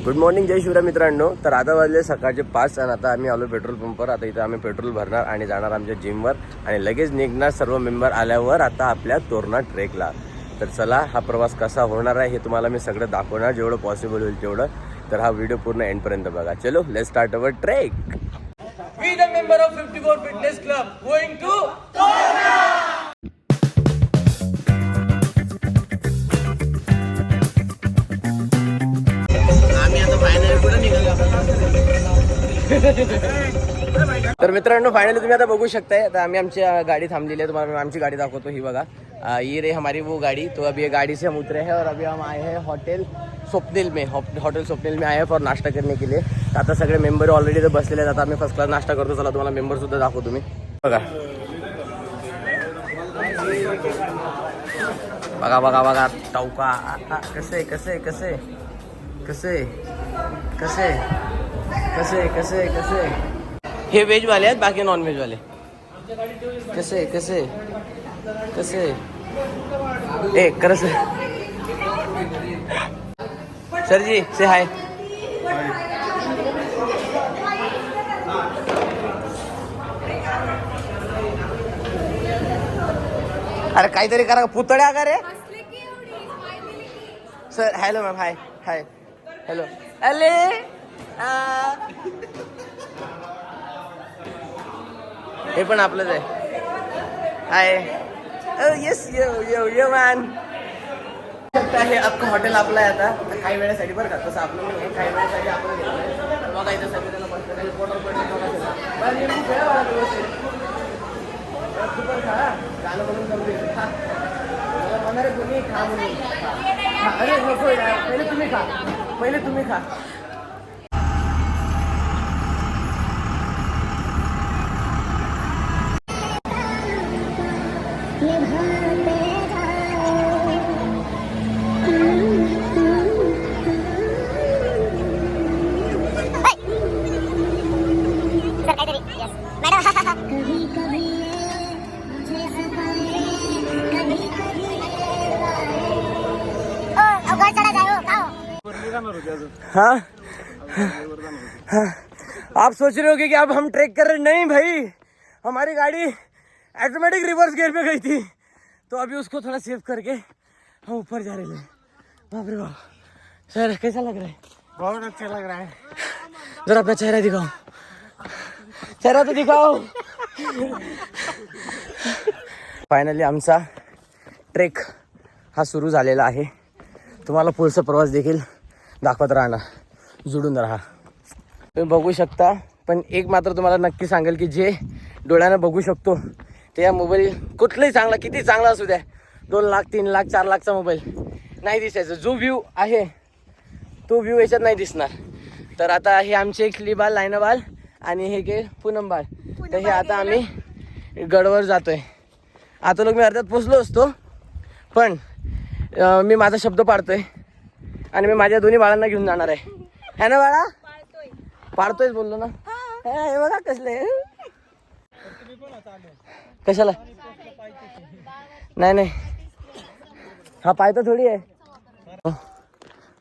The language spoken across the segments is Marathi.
गुड मॉर्निंग, जय शिवराय मित्रांनो. तर आता वाजले सकाळचे 5 आणि आता आम्ही आलो पेट्रोल पंपवर. आता इथं आम्ही पेट्रोल भरणार आणि जाणार आमच्या जिमवर आणि लगेच निघणार सर्व मेंबर आल्यावर आता आपल्या तोरणा ट्रेकला. तर चला, हा प्रवास कसा होणार आहे हे तुम्हाला मी सगळं दाखवणार जेवढं पॉसिबल होईल तेवढं. तर हा व्हिडिओ पूर्ण एंडपर्यंत बघा. चलो, let's start our trek. We the member of 54 Fitness Club going to Torna. तर मित्रांनो, फायनली तुम्ही आता बघू शकताय. आता आम्ही आमची गाडी थांबलेली आहे. तुम्हाला मी आमची गाडी दाखवतो. ही बघा, ये रे हमारी वो गाड़ी. तो अभी ये गाड़ी से हम उतरे हैं और अभी हम आए हैं होटल स्वप्निल में. होटल स्वप्निल में आए हैं फॉर नाश्ता करने के लिए. आता सगळे मेंबर ऑलरेडी तर बसलेले आहेत. आता आम्ही फर्स्ट क्लास नाश्ता करतो. चला तुम्हाला मेंबर सुद्धा दाखवतो. तुम्ही बघा बघा बघा बघा टवका कसे कसे कसे कसे कसे कसे कसे कसे हे व्हेज वाले आहेत, बाकी नॉन व्हेज वाले. कसे कसे कसे ए कर सर जी से हाय. अरे काहीतरी करा, पुतळ्या का रे सर. हॅलो मॅम, हाय हाय हॅलो. अले हे पण आपलंच आहे. हाय येस यो यो यो मॅन. हे अख्खं हॉटेल आपलं आहे. आता काही वेळेसाठी बरं का, तसं आपलं नाही आहे. काही वेळेसाठी आपण घेतलं बघा. इथं सगळं त्याला बसतं काही पोटर पडलं खा गाणं म्हणून कम्प्लीट खा. मला म्हणणार आहे तुम्ही खा म्हणून. अरे नको, पहिले तुम्ही खा, पहिले तुम्ही खा. हाँ हाँ, आप सोच रहे होगे कि अब हम ट्रेक कर रहे. नहीं भाई, हमारी गाड़ी ऑटोमेटिक रिवर्स गियर पे गई थी, तो अभी उसको थोड़ा सेव करके हम ऊपर जा रहे हैं. बाप रे बाप. सर कैसा लग रहा है? बहुत अच्छा लग रहा है. जरा अपना चेहरा दिखाओ, चेहरा तो दिखाओ. फायनली आमचा ट्रेक हा सुरू झालेला आहे. तुम्हाला पुढचा प्रवास देखील दाखवत राहणार, जुडून राहा. तुम्ही बघू शकता. पण एक मात्र तुम्हाला नक्की सांगेल की जे डोळ्यानं बघू शकतो ते या मोबाईल कुठलाही चांगला, किती चांगला असू द्या, 2 लाख 3 लाख 4 लाखचा मोबाईल नाही दिसायचं. जो व्ह्यू आहे तो व्ह्यू याच्यात नाही दिसणार. तर आता हे आमचे एक स्लीबाल लायनाबाल आणि हे गे पूनमबाल. तर हे आता आम्ही गडवर जातोय. आता लोक मी अर्ध्यात पोचलो असतो, पण मी माझा शब्द पाळतोय आणि मी माझ्या दोन्ही बाळांना घेऊन जाणार आहे. है ना बाळा? पाळतोयच बोललो ना. हे बघा कसले. कशाला? नाही नाही, हा पाय तर थोडी आहे.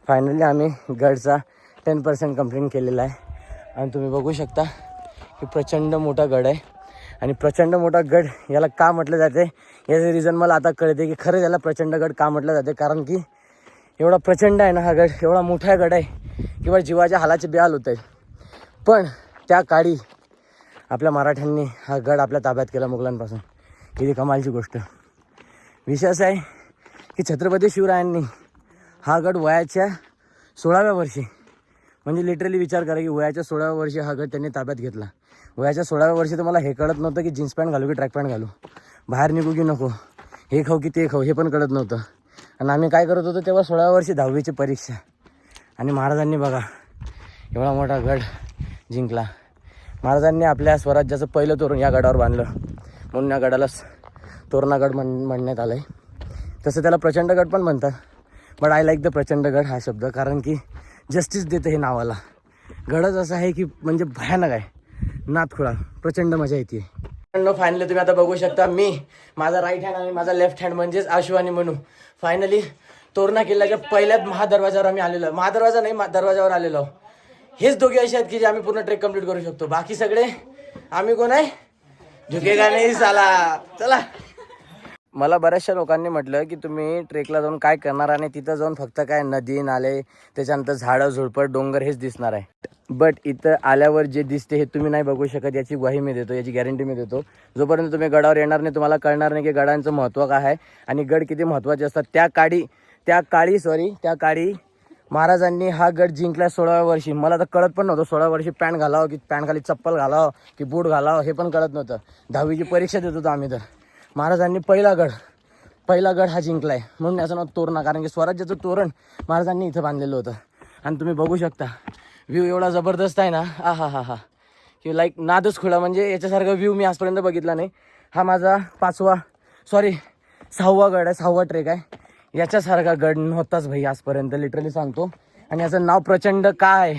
फायनली आम्ही गडचा 10% कंप्लीट केलेला आहे. आणि तुम्ही बघू शकता की प्रचंड मोठा गड आहे. आणि प्रचंड मोठा गड याला का म्हटलं जाते याचं रिझन मला आता कळते की खरंच याला प्रचंड गड का म्हटलं जाते. कारण की एवढा प्रचंड आहे ना हा गड, एवढा मोठा गड आहे किंवा जीवाच्या हालाचे बेहाल होत आहे. पण त्या काळी आपल्या मराठ्यांनी हा गड आपल्या ताब्यात केला मुघलांपासून. किती कमालची गोष्ट. विषय असा आहे की छत्रपती शिवरायांनी हा गड वयाच्या 16व्या वर्षी, म्हणजे लिटरली विचार करा की वयाच्या 16व्या वर्षी हा गड त्यांनी ताब्यात घेतला. वयाच्या 16व्या वर्षी तर मला हे कळत नव्हतं की जीन्स पॅन्ट घालू की ट्रॅक पॅन्ट घालू, बाहेर निघू की नको, हे खाऊ की ते खाऊ, हे पण कळत नव्हतं. आणि आम्ही काय करत होतो तेव्हा 16व्या वर्षी 10वीची परीक्षा. आणि महाराजांनी बघा एवढा मोठा गड जिंकला. महाराजांनी आपल्या स्वराज्याचं पहिलं तोरण या गडावर बांधलं, म्हणून या गडाला तोरणागड म्हणण्यात आलं आहे. तसं त्याला प्रचंडगड पण म्हणतात, बट आय लाईक द प्रचंडगड हा शब्द, कारण की जस्टिस देतं हे नावाला. गडच असं आहे की म्हणजे भयानक आहे, नाथखुळा, प्रचंड मजा येते. फायनली तुम्ही आता बघू शकता मी, माझा राईट हँड आणि माझा लेफ्ट हँड म्हणजेच आशु आणि मनू फायनली तोरणा किल्ल्याच्या पहिल्याच महादरवाजावर आम्ही आलेलो. महादरवाजा नाही, दरवाजावर आलेलो. हेच दोघे असे आहेत की जे आम्ही पूर्ण ट्रेक कम्प्लीट करू शकतो. बाकी सगळे आम्ही कोण आहे, झुकेगा नाही साला. चला. मला बऱ्याचशा लोकांनी म्हटलं की तुम्ही ट्रेकला जाऊन काय करणार आणि तिथं जाऊन फक्त काय नदी नाले त्याच्यानंतर झाडं झुडपं डोंगर हेच दिसणार आहे. बट इथं आल्यावर जे दिसते हे तुम्ही नाही बघू शकत. याची ग्वाही मी देतो, याची गॅरंटी मी देतो. जोपर्यंत तुम्ही गडावर येणार नाही तुम्हाला कळणार नाही की गडांचं महत्त्व काय आहे आणि गड किती महत्त्वाचे असतात. त्या काळी महाराजांनी हा गड जिंकला 16व्या वर्षी. मला तर कळत पण नव्हतं 16व्या वर्षी पॅन्ट घालावं की पॅन्ट खाली चप्पल घालावं की बूट घालावं हे पण कळत नव्हतं. 10वीची परीक्षा देत होतो आम्ही. तर महाराजांनी पहिला गड हा जिंकलाय म्हणून याचं नाव तोरणा, कारण की स्वराज्याचं तोरण महाराजांनी इथं बांधलेलं होतं. आणि तुम्ही बघू शकता व्ह्यू एवढा जबरदस्त आहे ना, हा की लाईक नादच खुळा. म्हणजे याच्यासारखा व्ह्यू मी आजपर्यंत बघितला नाही. हा माझा 6वा गड आहे, 6वा ट्रेक आहे. याच्यासारखा गड नव्हताच भाई आजपर्यंत, लिटरली सांगतो. आणि याचं नाव प्रचंड काय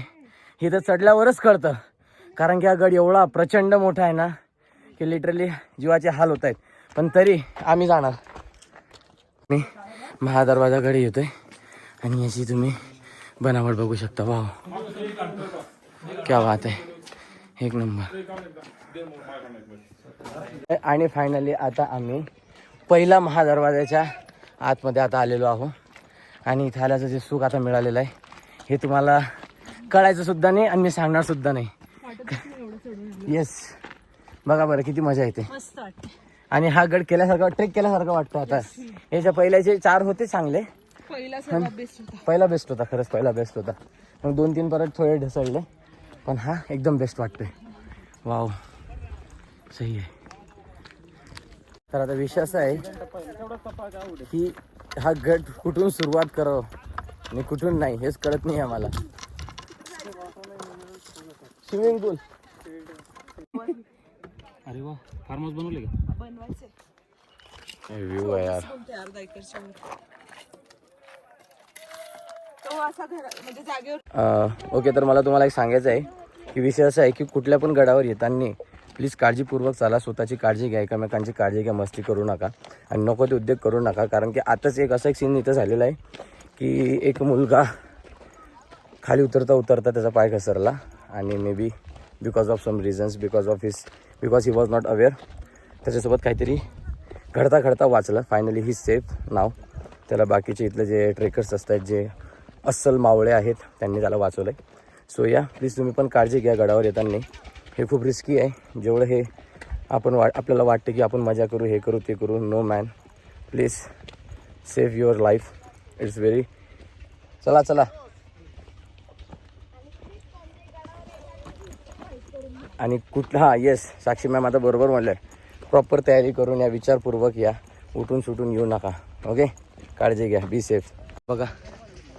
हे तर चढल्यावरच कळतं, कारण की हा गड एवढा प्रचंड मोठा आहे ना की लिटरली जीवाचे हाल होत आहेत. पण तरी आम्ही जाणार. मी महादरवाजाकडे येतोय आणि याची तुम्ही बनावट बघू शकता. वाव, क्या बात आहे, एक नंबर. आणि फायनली आता आम्ही पहिला महादरवाजाच्या आतमध्ये आता आलेलो आहोत. आणि इथे आल्याचं जे सुख आता मिळालेलं आहे हे तुम्हाला कळायचं सुद्धा नाही आणि मी सांगणार सुद्धा नाही. येस, बघा बरं किती मजा येते. आणि हा गड ट्रेक केल्यासारखं वाटतं. आता याच्या पहिल्याचे 4 होते चांगले, पहिला बेस्ट होता, खरंच पहिला बेस्ट होता. मग 2-3 परत थोडे ढसळले, पण हा एकदम बेस्ट वाटतोय. वाव, सही आहे. तर आता विषय असा आहे की हा गड कुठून सुरुवात करावं आणि कुठून नाही हेच कळत नाही आम्हाला. स्विमिंग पूल, अरे वा, फार्म हाऊस बनवले का? बनवायचे. व्ह्यू आहे यार. ओके, तर मला तुम्हाला एक सांगायचं आहे की विषय असा आहे की कुठल्या पण गडावर येताना प्लीज काळजीपूर्वक चाला. स्वतःची काळजी घ्या, एकमेकांची काळजी घ्या, मस्ती करू नका आणि नको ते उद्योग करू नका. कारण की आताच एक सीन इथं झालेला आहे की एक मुलगा खाली उतरता त्याचा पाय घसरला आणि maybe because of some reasons, because he was not aware, त्याच्यासोबत काहीतरी घडता वाचलं. Finally he safe now. त्याला बाकीचे इथले जे ट्रेकर्स असतात, जे अस्सल मावळे आहेत, त्यांनी त्याला वाचवलं आहे. सो या, प्लीज तुम्ही पण काळजी घ्या गडावर येताना. हे खूप रिस्की आहे. जेवढं हे आपल्याला वाटतं की आपण मजा करू, हे करू, ते करू, no man, please save your life. It's very. चला. आणि येस, साक्षी मॅम आता बरोबर म्हणलं आहे. प्रॉपर तयारी करून या, विचारपूर्वक या, उठून सुटून येऊ नका. ओके, काळजी घ्या, बी सेफ. बघा,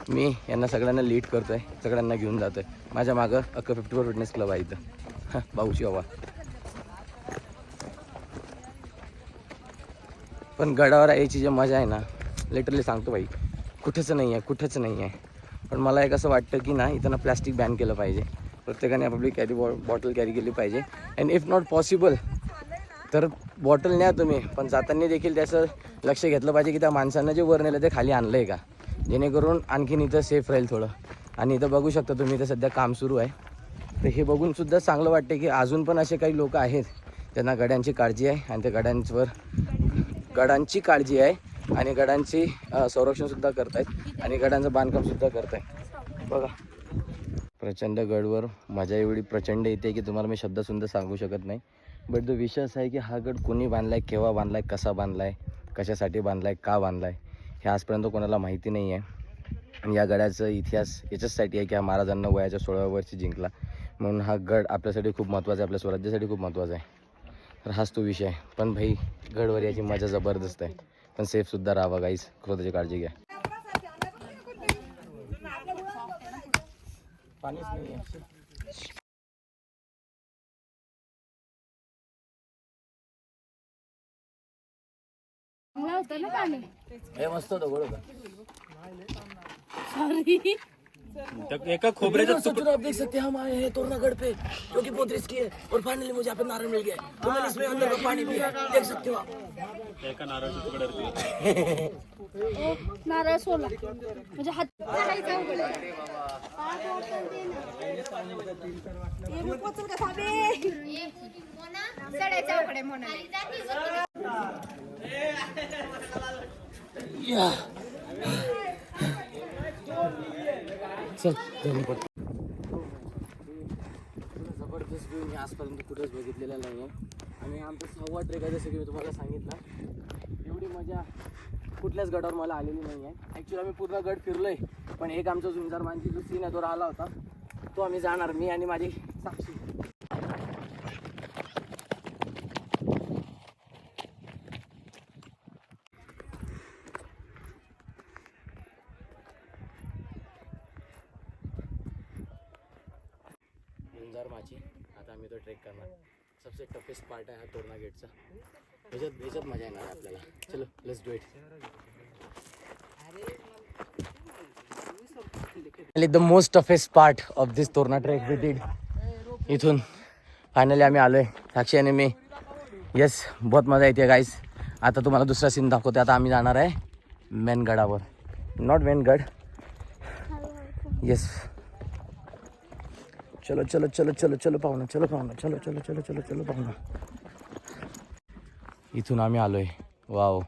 मी यांना सगळ्यांना लीड करतो आहे, सगळ्यांना घेऊन जातो आहे. माझ्या मागं 54 फिटनेस क्लब आहे इथं. भाऊची हवा. पण गडावर यायची जी मजा आहे ना, लिटरली सांगतो भाई, कुठेच नाही आहे. पण मला एक असं वाटतं की ना, इथं ना प्लॅस्टिक बॅन केलं पाहिजे. प्रत्येकाने आपापली बॉटल कॅरी केली पाहिजे. अँड इफ नॉट पॉसिबल तर बॉटल न्या तुम्ही, पण जाताना देखील त्याचं लक्ष घेतलं पाहिजे की त्या माणसानं जे वर नेलं ते खाली आणलं आहे का, जेणेकरून आणखीन इथं सेफ राहील थोडं. आणि इथं बघू शकता तुम्ही, इथं सध्या काम सुरू आहे. तर हे बघून सुद्धा चांगलं वाटतं की अजून पण असे काही लोक आहेत त्यांना गड्यांची काळजी आहे आणि त्या गडांची काळजी आहे आणि गडांची संरक्षणसुद्धा करत आहेत आणि गडांचं बांधकामसुद्धा करत आहे. बघा, प्रचंड गडवर मजा एवढी प्रचंड येते की तुम्हाला मी शब्दसुद्धा सांगू शकत नाही. बट जो विषय असा आहे की हा गड कोणी बांधला आहे, केव्हा बांधला आहे, कसा बांधला आहे, कशासाठी बांधला आहे, का बांधला आहे, हे आजपर्यंत कोणाला माहिती नाही आहे. आणि या गडाचा इतिहास याच्याचसाठी आहे की हा महाराजांना वयाच्या 16व्या वर्षी जिंकला, म्हणून हा गड आपल्यासाठी खूप महत्त्वाचा आहे, आपल्या स्वराज्यासाठी खूप महत्त्वाचा आहे. तर हाच तो विषय आहे. पण भाई, गडवर याची मजा जबरदस्त आहे. पण सेफसुद्धा राहावा गाईज, स्वतःची काळजी घ्या. पाणीच नाही आहे. हे मस्त होतं, गोड होतं. एका खोबऱ्याच्या आप देख सकते हैं हम आए हैं तोरनागढ़ पे जो कि बहुत रिस्की है और फाइनली मुझे यहाँ पे नारळ मिल गया तो मैंने इसमें अंदर का पानी पिया देख सकते हो आप एका नारळाच्या तुकड्यावरती नारळ सोला म्हणजे हात काढायचा उघड सडायचा उघड म्हणून चल जबरदस्त व्ह्यू मी आजपर्यंत कुठेच बघितलेला नाही आहे आणि आमचा 6वा ट्रेक आहे जसं की मी तुम्हाला सांगितलं एवढी मजा कुठल्याच गडावर मला आलेली नाही आहे ॲक्च्युली आम्ही पूर्ण गड फिरलो आहे पण एक आमचा झुंजार मानची जो सीन आहे तो राहिला होता तो आम्ही जाणार मी आणि माझी साक्षी माझी आता आम्ही तो ट्रेक करणार सबसे टफेस्ट पार्ट आहे हा तोरणा गेटचा ह्याच्यात मजा येणार आहे आपल्याला चलो let's do it the most toughest part of this Torna trek we did इथून फायनली आम्ही आलोय साक्षी आणि मी येस बहुत मजा येते गाईस आता तुम्हाला दुसरा सीन दाखवते आता आम्ही जाणार आहे मेन गडावर नॉट मेन गड येस चलो चलो चलो चलो चलो पाहुणा चलो पाहुणा चलो चलो चलो चलो चलो पाहुणा इथून आम्ही आलोय वाव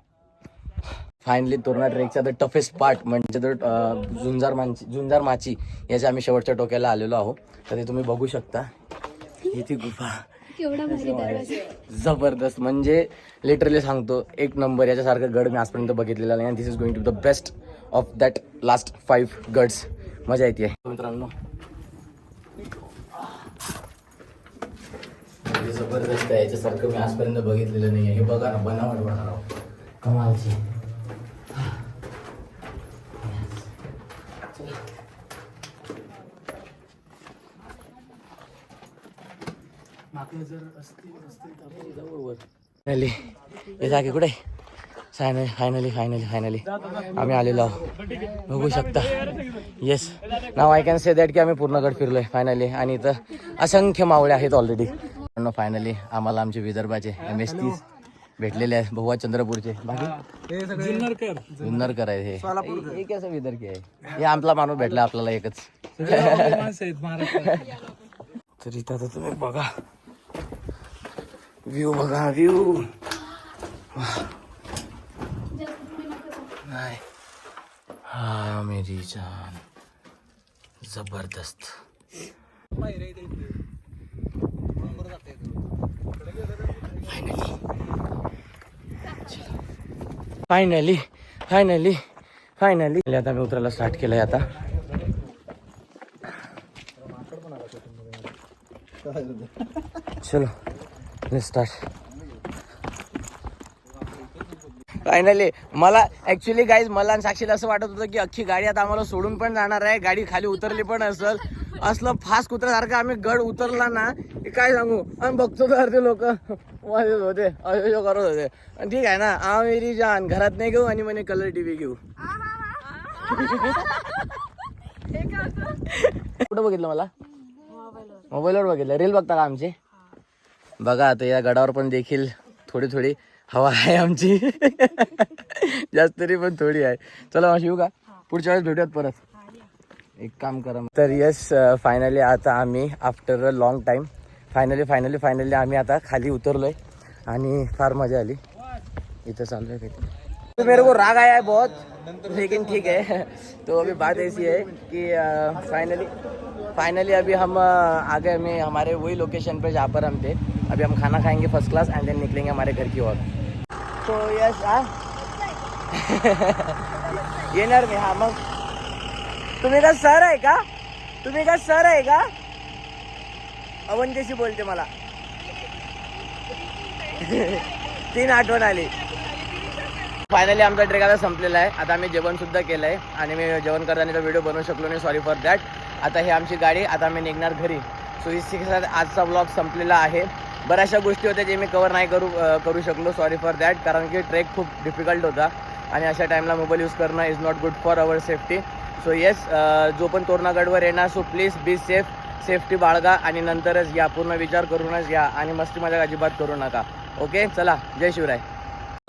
फायनली तोरणा ट्रेकचा द टफेस्ट पार्ट म्हणजे तो झुंजार माची याच्या आम्ही शेवटच्या टोक्याला आलेलो आहोत तर ते तुम्ही बघू शकता इथे गुफा केवढा भारी दरवाजा जबरदस्त म्हणजे लिटरली सांगतो एक नंबर याच्यासारखं गड मी आजपर्यंत बघितलेला नाही आणि this is going to the best of that last 5 गड्स मजा येते मित्रांनो जबरदस्त आहे याच्यासारखं मी आजपर्यंत बघितलेलं नाही आहे हे बघा ना बनावट बघा कमालची फायनली हे जागे कुठे फायनली आम्ही आलेलो आहोत बघू शकता yes now I can say that की आम्ही पूर्ण गड फिरलोय फायनली आणि इथं असंख्य मावळे आहेत ऑलरेडी फायनली आम्हाला आमचे विदर्भाचे MS30 भेटलेले आहेत बहुवा चंद्रपूरचे बाकी जुन्नरकर आहे हे कसं विदर्भ आहे हे आपला माणूस भेटला आपल्याला एकच तर इथं आता तुम्ही बघा व्ह्यू बघा व्ह्यू नाही हा मेरी जान जबरदस्त फायनली आता मी उतरायला स्टार्ट केलंय आता चलो लेट्स स्टार्ट फायनली मला ऍक्च्युली गाईज मला आणि साक्षीला असं वाटत होतं की अख्खी गाडी आता आम्हाला सोडून पण जाणार आहे गाडी खाली उतरली पण असेल असलं फास्ट कुत्र्यासारखं आम्ही गड उतरला ना की काय सांगू आणि बघतो तर ते लोक वाजत होते अयो करत होते आणि ठीक आहे ना मेरी जान घरात नाही घेऊ आणि म्हणे कलर TV घेऊ कुठं बघितलं मला मोबाईलवर बघितलं रील बघता का आमचे बघा आता या गडावर पण देखील थोडी हवा आहे आमची जास्त तरी पण थोडी आहे चला माशी येऊ का पुढच्या वेळेस भेटूयात परत एक काम करा तर येस फायनली आता आम्ही after a long time finally आम्ही आता खाली उतरलोय आणि फार मजा आली इथं चाललोय काहीतरी तो मेरे को राग आया है बहुत लेकिन ठीक है तो अभी बात ऐसी है कि फाइनली अभी हम आ गए में हमारे वही लोकेशन पे जहाँ पर हम थे अभी हम खाना खाएंगे फर्स्ट क्लास एंड देन निकलेंगे हमारे घर की ओर तो यस येणार मी हा मग तुम्ही का सर आहे का अवंतीशी बोलते मला 3 आठवण आली फायनली आमचा ट्रेक आता संपलेला आहे आता आम्ही जेवण सुद्धा केलं आहे आणि मी जेवण करताना व्हिडिओ बनवू शकलो नाही सॉरी फॉर दॅट आता ही आमची गाडी आता आम्ही निघणार घरी सो इसी साथ आजचा ब्लॉग संपलेला आहे बऱ्याचशा गोष्टी होत्या जे मी कवर नाही करू शकलो सॉरी फॉर दॅट कारण की ट्रेक खूप डिफिकल्ट होता आणि अशा टाईमला मोबाईल यूज करणं is not good for our safety so yes, जो पण तोरणागडवर येणार सो प्लीज बी सेफ्टी बाळगा आणि नंतरच या, पूर्ण विचार करूनच या आणि मस्ती मजा अजिबात करू नका. ओके, चला, जय Shivrai.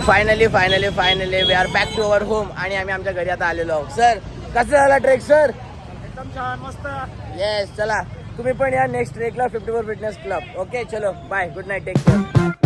Finally we are back to our home आणि आम्ही आमच्या घरी आता आलेलो आहोत. सर, कसं झाला ट्रेक सर? एकदम छान, मस्त. येस, चला तुम्ही पण या नेक्स्ट ट्रेकला 54 फिटनेस क्लब. ओके, चलो bye, good night, take care.